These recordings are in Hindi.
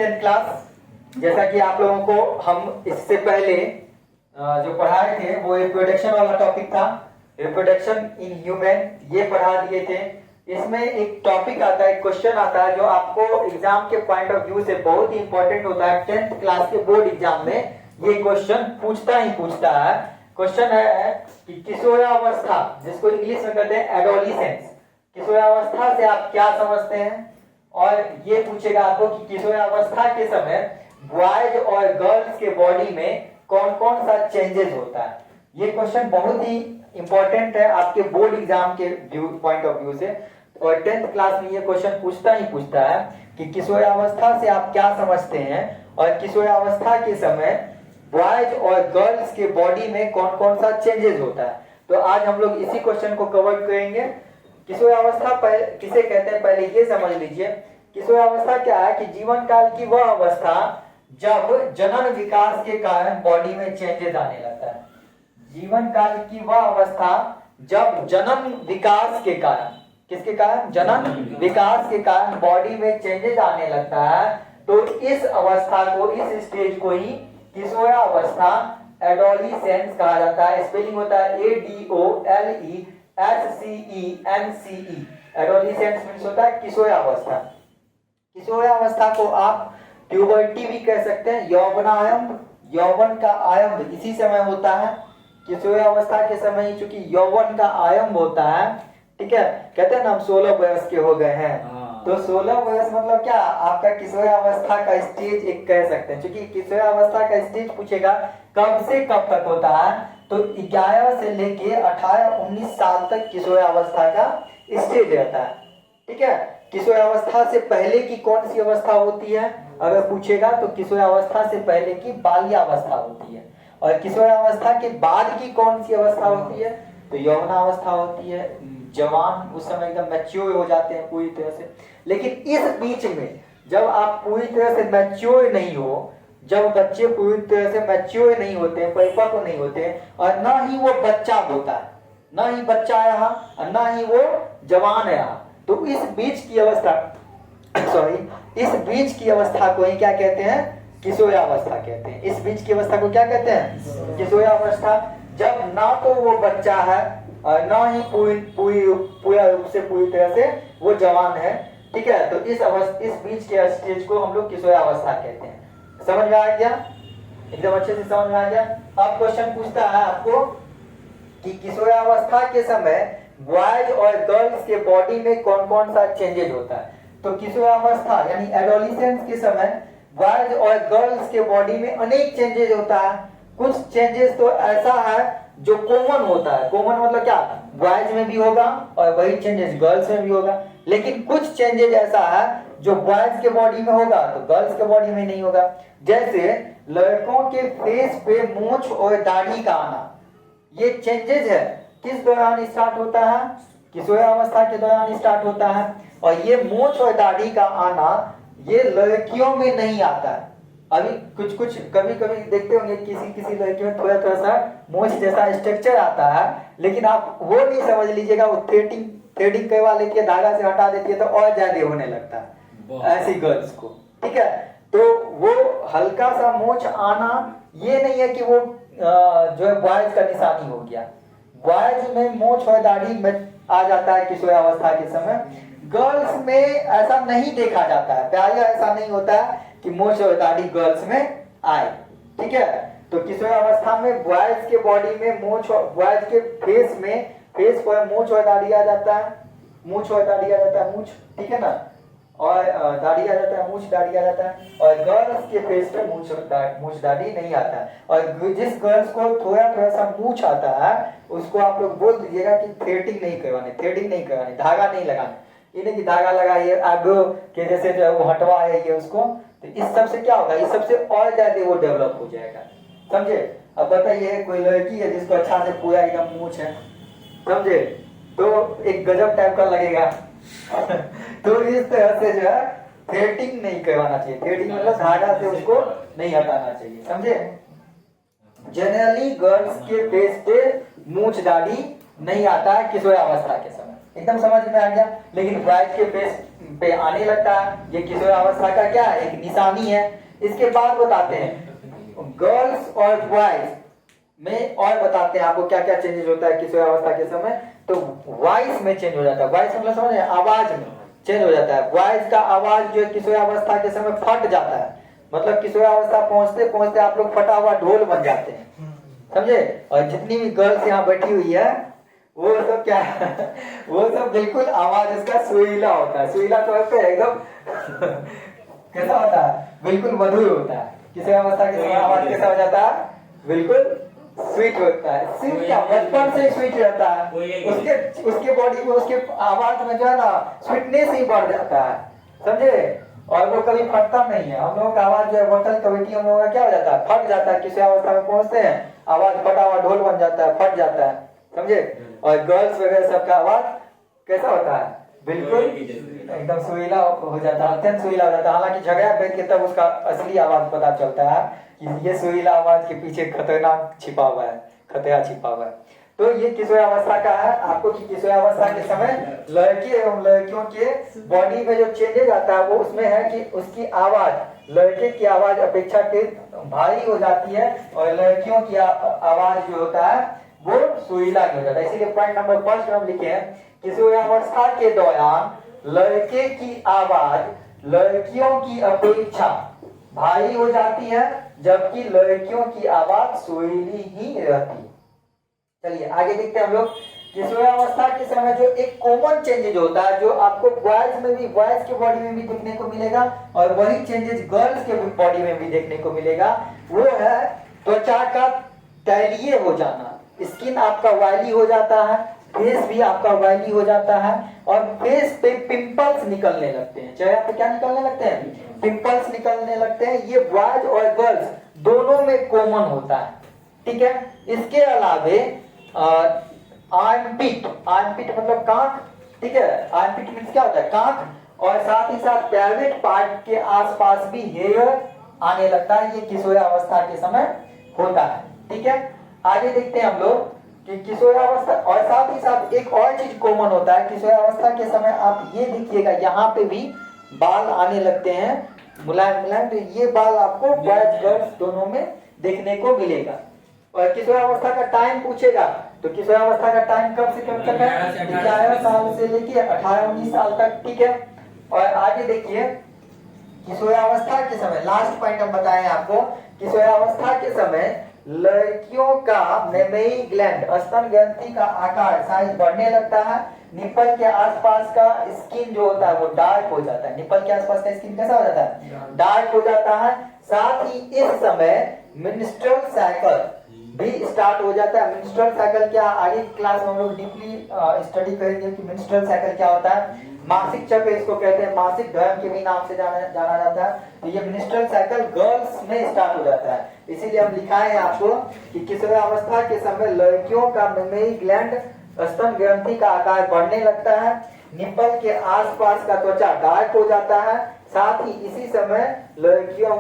Tenth class. जैसा कि आप लोगों को हम इससे पहले जो पढ़ाए थे वो रिप्रोडक्शन वाला टॉपिक था, रिप्रोडक्शन इन ह्यूमन, ये पढ़ा दिए थे। इसमें एक टॉपिक आता है, क्वेश्चन आता है जो आपको एग्जाम के पॉइंट ऑफ व्यू से बहुत ही इंपॉर्टेंट होता है। टेंथ क्लास के बोर्ड एग्जाम में ये क्वेश्चन पूछता ही पूछता है। क्वेश्चन है कि किशोरावस्था, जिसको इंग्लिश में कहते हैं एडोलिसेंस, किशोरावस्था से आप क्या समझते हैं। और ये पूछेगा आपको कि किशोरावस्था के समय बॉयज और गर्ल्स के बॉडी में कौन कौन सा चेंजेस होता है। ये क्वेश्चन बहुत ही इंपॉर्टेंट है आपके बोर्ड एग्जाम के पॉइंट ऑफ व्यू से। और टेंथ क्लास में ये क्वेश्चन पूछता ही पूछता है कि किशोरावस्था से आप क्या समझते हैं और किशोरावस्था के समय बॉयज और गर्ल्स के बॉडी में कौन कौन सा चेंजेस होता है। तो आज हम लोग इसी क्वेश्चन को कवर करेंगे। किशोरावस्था किसे कहते हैं, पहले ये समझ लीजिए। किशोरावस्था क्या है कि जीवन काल की वह अवस्था जब जनन विकास के कारण बॉडी में चेंजेस आने लगता है। जीवन काल की वह अवस्था जब जनन विकास के कारण, किसके कारण, जनन विकास के कारण बॉडी में चेंजेस आने लगता है, तो इस अवस्था को, इस स्टेज को ही किशोरावस्था, एडोलिसेंस कहा जाता है। स्पेलिंग होता है ADOLESCENCE, एडोलिसेंस मींस होता है किशोरावस्था। किशोरावस्था को आप प्यूबर्टी भी कह सकते हैं, यौवनायम, यौवन का आयम्भ इसी समय होता है। किशोरावस्था के समय चूंकि यौवन का आयम्भ होता है, ठीक है, कहते हैं ना हम 16 वर्ष के हो गए हैं, तो 16 वर्ष मतलब क्या, आपका किशोरावस्था का स्टेज एक कह सकते हैं। क्योंकि किशोरावस्था का स्टेज पूछेगा कब से कब तक होता है, तो 11 से लेके 18-19 साल तक किशोरावस्था का स्टेज रहता है। ठीक है, किशोरावस्था से पहले की कौन सी अवस्था होती है अगर पूछेगा, तो किशोरावस्था से पहले की बाल्यावस्था होती है। और किशोरावस्था के बाद की कौन सी अवस्था होती है, तो यौवनावस्था होती है। जवान उस समय एकदम मैच्योर हो जाते हैं पूरी तरह से। लेकिन इस बीच में जब आप पूरी तरह से मैच्योर नहीं हो, जब बच्चे पूरी तरह से मैच्योर नहीं होते हैं, परिपक्व नहीं होते हैं, और ना ही वो बच्चा होता है, ना ही बच्चा है यहाँ और ना ही वो जवान है यहाँ, तो इस बीच की अवस्था इस बीच की अवस्था को ही क्या कहते हैं, किशोरावस्था कहते हैं। इस बीच की अवस्था को क्या कहते हैं, किशोरावस्था। जब ना तो वो बच्चा है और ना ही पूरा रूप से पूरी तरह से वो जवान है। ठीक है, तो इस बीच के स्टेज को हम लोग किशोरावस्था कहते हैं। समझ में आ गया, एकदम अच्छे से समझ में आ गया। अब क्वेश्चन पूछता है आपको कि किशोरावस्था के समय बॉयज और गर्ल्स के बॉडी में कौन कौन सा चेंजेस होता है। तो किशोरावस्था यानी एडोलिसेंस के समय बॉयज और गर्ल्स के बॉडी में अनेक चेंजेस होता है। कुछ चेंजेस तो ऐसा है जो कॉमन होता है। कॉमन मतलब क्या, बॉयज में भी होगा और वही चेंजेस गर्ल्स में भी होगा। लेकिन कुछ चेंजेस ऐसा है जो बॉयज के बॉडी में होगा तो गर्ल्स के बॉडी में नहीं होगा। जैसे लड़कों के फेस पे मूंछ और दाढ़ी का आना, ये चेंजेस है किस दौरान स्टार्ट होता है, किशोरावस्था के दौरान स्टार्ट होता है। और ये मूंछ और दाढ़ी का आना ये लड़कियों में नहीं आता है। अभी कुछ कभी देखते होंगे किसी लड़की में थोड़ा सा मूंछ जैसा स्ट्रक्चर आता है, लेकिन आप वो नहीं समझ लीजिएगा, वो थ्रेडिंग करवा लेती है, धागा से हटा देती है तो और ज्यादा होने लगता है ऐसी गर्ल्स को। ठीक है, तो वो हल्का सा मूंछ आना ये नहीं है कि वो जो है बॉयज का निशानी हो गया। बॉयज में मूंछ और दाढ़ी में आ जाता है किशोरावस्था के समय, गर्ल्स में ऐसा नहीं देखा जाता है। प्रायः ऐसा नहीं होता है कि मूंछ और दाढ़ी गर्ल्स में आए। ठीक है, तो किशोरावस्था में बॉयज के बॉडी में मूंछ और बॉयज के फेस पर मूंछ और दाढ़ी आ जाता है, मूंछ और दाढ़ी आ जाता है, मूंछ, ठीक है ना, और दाढ़ी आ जाता है, मूंछ दाढ़ी आ जाता है। और गर्ल्स के फेस पे मूंछ दाढ़ी नहीं आता है। और जिस गर्ल्स को थोड़ा सा मूंछ आता है उसको आप लोग बोल दीजिएगा कि थ्रेडिंग नहीं करवानी, धागा नहीं लगाना। ये नहीं कि धागा लगाइए आईब्रो के जैसे जो है वो हटवाए ये उसको, तो इस सब से क्या होगा, इस सब से और ज्यादा वो डेवलप हो जाएगा। समझे। अब बताइए कोई लड़की है जिसको अच्छा से पूरा एकदम मूंछ है, समझे, तो एक गजब टाइप का लगेगा तो इस तरह से जो है थ्रेडिंग नहीं करवाना चाहिए। थ्रेडिंग मतलब धागा से उसको नहीं हटाना चाहिए, समझे। जनरली गर्ल्स के फेस पे मूंछ दाढ़ी नहीं आता है किशोरावस्था के समय। एकदम समझ में आ गया। लेकिन बॉयज के फेस पे आने लगता है, ये किशोरावस्था का क्या है, एक निशानी है। इसके बाद बताते हैं गर्ल्स और बॉयज में, और बताते हैं आपको क्या क्या चेंजेस होता है किशोरावस्था के समय। तो वॉइस में चेंज हो जाता है, वॉइस मतलब समझ रहे हैं, आवाज में चेंज हो जाता है। वॉइस का आवाज जो है किशोरावस्था के समय फट जाता है, मतलब किशोरावस्था पहुंचते पहुंचते आप लोग फटा हुआ ढोल बन जाते हैं, समझे। और जितनी भी गर्ल्स यहाँ बैठी हुई है वो सब क्या है वो सब बिल्कुल आवाज इसका सुरीला होता है। सुरीला तो एकदम कैसा होता है, बिल्कुल मधुर होता है। किशोरावस्था के समय आवाज कैसा हो जाता है, बिल्कुल स्वीट होता है। सिर्फ क्या बचपन से स्वीट रहता है, उसके बॉडी में, उसके आवाज में जो है ना स्वीटनेस ही बढ़ जाता है, समझे। और वो कभी फटता नहीं है। हम लोगों का आवाज जो है वोकल कैविटी हम लोगों का क्या हो जाता है, फट जाता है। किशोरावस्था में पहुंचते हैं आवाज फटा हुआ ढोल बन जाता है, फट जाता है, समझे। और गर्ल्स वगैरह सबका आवाज कैसा होता है, बिल्कुल एकदम सुरीला हो जाता है, अत्यंत सुरीला हो जाता है। हालांकि झगड़ा बैठ के तब उसका असली आवाज पता चलता है कि ये सुरीला आवाज के पीछे खतरनाक छिपा हुआ है, खतरा छिपा हुआ है। तो ये किशोरावस्था का है आपको कि किशोरावस्था के समय लड़के एवं लड़कियों के बॉडी में जो चेंजेस आता है वो उसमें है कि उसकी आवाज, लड़के की आवाज अपेक्षाकृत भारी हो जाती है और लड़कियों की आवाज जो होता है वो सुरीला हो जाता है। इसीलिए पॉइंट नंबर 5 में हम लिखे हैं किशोरावस्था के दौरान लड़के की आवाज लड़कियों की अपेक्षा भारी हो जाती है, जबकि लड़कियों की आवाज सुरीली ही रहती है। चलिए आगे देखते हैं हम लोग। किशोरावस्था के समय जो एक कॉमन चेंजेज होता है जो आपको बॉयज में भी, बॉयज के बॉडी में भी देखने को मिलेगा और वही चेंजेस गर्ल्स के बॉडी में भी देखने को मिलेगा, वो है त्वचा का तैलीय हो जाना। स्किन आपका वायली हो जाता है, फेस भी आपका वायली हो जाता है और फेस पे पिंपल्स निकलने लगते हैं। चेहरे पे क्या निकलने लगते हैं, पिंपल्स निकलने लगते हैं। ये बॉयज और गर्ल्स दोनों में कॉमन होता है, ठीक है। इसके अलावे आर्मपिट, आर्मपिट मतलब कांख, ठीक है। आर्मपिट मींस क्या होता है, कांख। और साथ ही साथ प्राइवेट पार्ट के आसपास भी हेयर आने लगता है। ये किशोरावस्था के समय होता है, ठीक है। आगे देखते हैं हम लोग कि किशोरावस्था, और साथ ही साथ एक और चीज कॉमन होता है किशोरावस्था के समय। आप ये देखिएगा यहाँ पे भी बाल आने लगते हैं मुलायम मुलायम, तो ये बाल आपको बॉयज गर्ल्स दोनों में देखने को मिलेगा। और किशोरावस्था का टाइम पूछेगा तो किशोरावस्था का टाइम कब से कब तक है, 11 साल से लेके 18-19 साल तक, ठीक है। और आगे देखिए किशोरावस्था के समय, लास्ट पॉइंट हम बताएं आपको, किशोरावस्था के समय लड़कियों का मेमरी ग्लैंड, स्तन ग्रंथि का आकार, साइज बढ़ने लगता है। निप्पल के आसपास का स्किन जो होता है वो डार्क हो जाता है। निप्पल के आसपास का स्किन कैसा हो जाता है, डार्क हो जाता है। साथ ही इस समय मेंस्ट्रुअल साइकिल भी स्टार्ट हो जाता है। मेंस्ट्रुअल साइकिल क्या, आगे की क्लास में हम लोग डीपली स्टडी करेंगे कि मेंस्ट्रुअल साइकिल क्या होता है। मासिक चक्र इसको कहते हैं, मासिक धर्म के भी नाम से जाना जाता है। तो ये मेंस्ट्रुअल साइकिल गर्ल्स में स्टार्ट हो जाता है। इसीलिए हम लिखाए हैं आपको कि किशोरावस्था के समय लड़कियों का मेमरी ग्लैंड, स्तन ग्रंथि का आकार बढ़ने लगता है। निप्पल के आसपास का त्वचा डार्क हो जाता है। साथ ही इसी समय लड़कियों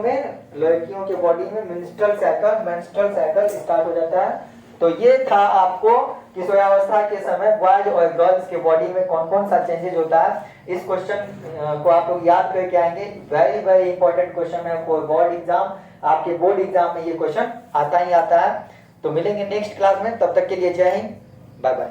के बॉडी में मेंस्ट्रुअल साइकिल स्टार्ट हो जाता है। तो ये था आपको किशोरावस्था के समय बॉयज और गर्ल्स के बॉडी में कौन कौन सा चेंजेस होता है। इस क्वेश्चन को आप लोग याद करके आएंगे। वेरी वेरी इंपॉर्टेंट क्वेश्चन है फॉर बोर्ड एग्जाम। आपके बोर्ड एग्जाम में ये क्वेश्चन आता ही आता है। तो मिलेंगे नेक्स्ट क्लास में, तब तक के लिए जय हिंद, बाय बाय।